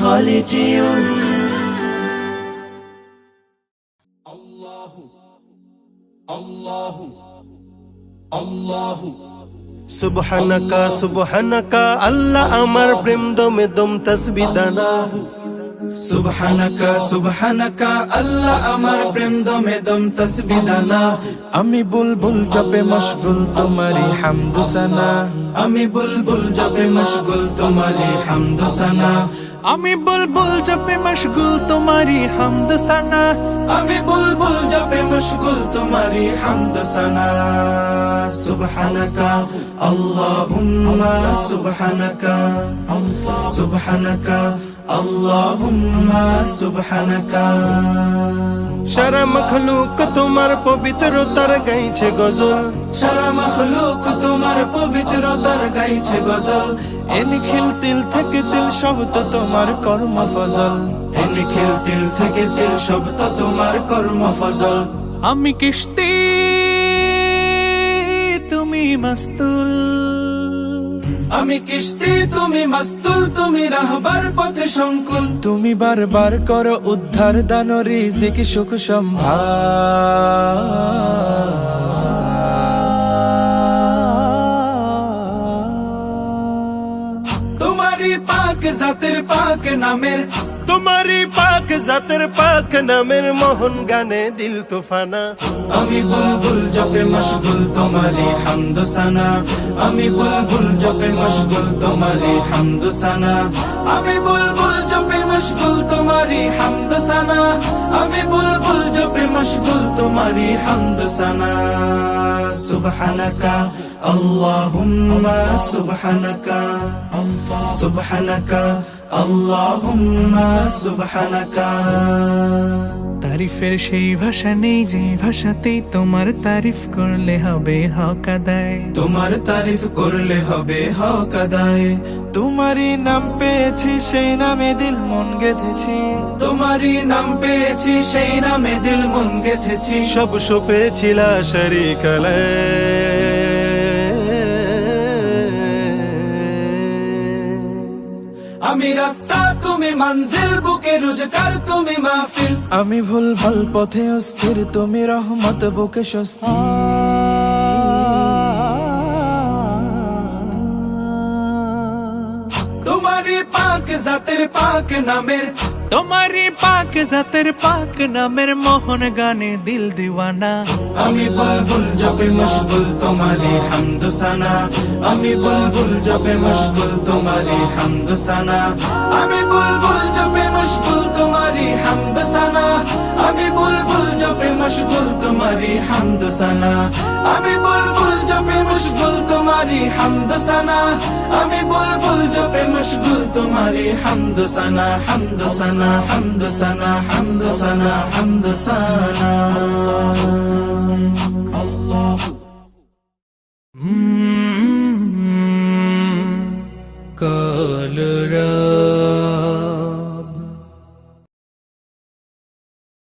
خالدون সুবহানাকা সুবহানাকা আল্লাহ আমার প্রেম দমে দম তাসবিহ দানা সুবহানাকা সুবহানাকা আল্লাহ আমার প্রেম দমে দম তাসবিহ দানা আমি বুলবুল জপে মশগুল তোমারি হামদু সানা আমি বুলবুল জপে মশগুল তোমারি হামদু সানা আমি বুলবুল জপে মশগুল তোমারি হামদু সানা আমি বুলবুল জপে মশগুল তোমারি হামদু সানা সুবহানাকা আল্লাহুম্মা সুবহানাকা সুবহানাকা আল্লাহুম্মা সুবহানাকা সারা মখলুক তোমার পবিত্রতার গাইছে গজল সারা মখলুক তোমার পবিত্রতার গাইছে গজল এ নিখিল তিল থেকে তিল সব তো তোমার কর্ম ফজল এ নিখিল তিল থেকে তিল সব তো তোমার কর্ম ফজল আমি কিস্তি তুমি মাস্তুল আমি কিস্তি তুমি মাস্তুল তুমি রাহবার পথে সংকুল তুমি বারবার করো উদ্ধার দান রিজিক সুখ সম্ভার তোমারি পাক জাতের পাক নামের তোমারি পাক জাতের পাক নামের মোহন গানে দিল তুফানা আমি বুলবুল জপে মশগুল তোমারি হামদু সানা আমি বুলবুল জপে মশগুল তোমারি হামদু সানা আমি বুলবুল জপে মশগুল তোমারি হামদু সানা আমি বুলবুল জপে মশগুল তোমারি হামদু সানা সুবহানাকা আল্লাহুম্মা সুবহানাকা সুবহানাকা আল্লাহুম্মা সুবহানাকা তারিফের সেই ভাষা নেই যে ভাষাতেই তোমার তারিফ করলে হবে হক আদায় তোমার তারিফ করলে হবে হক আদায় তোমারই নাম পেয়েছি সেই নামে দিল মন গেঁথেছি তোমারই নাম পেয়েছি সেই নামে দিল মন গেথেছি সব পেয়েছিল শরীকালে আমি রাস্তা তুমি মঞ্জিল বুকে রোজগার তুমি মাহফিল আমি ভুল ভাল পথে অস্থির তুমি রহমত বুকে স্বস্তি তোমারই পাক জাতের পাক নামের তোমারই পাক জাতের পাক নামের মোহন গানে দিল দিওয়ানা আমি বুলবুল জপে মশগুল তোমারি হামদু সানা আমি বুলবুল জপে মশগুল তোমারি হামদু সানা আমি বুলবুল জপে মশগুল তোমারি হামদু সানা আমি বুলবুল জপে মশগুল তোমারি হামদু সানা আমি বুলবুল জপে মশগুল তোমারি হামদু সানা আমি বুলবুল জপে মশগুল তোমারি হামদু সানা হামদু সানা হামদু সানা হামদু সানা হামদু সানা কলরা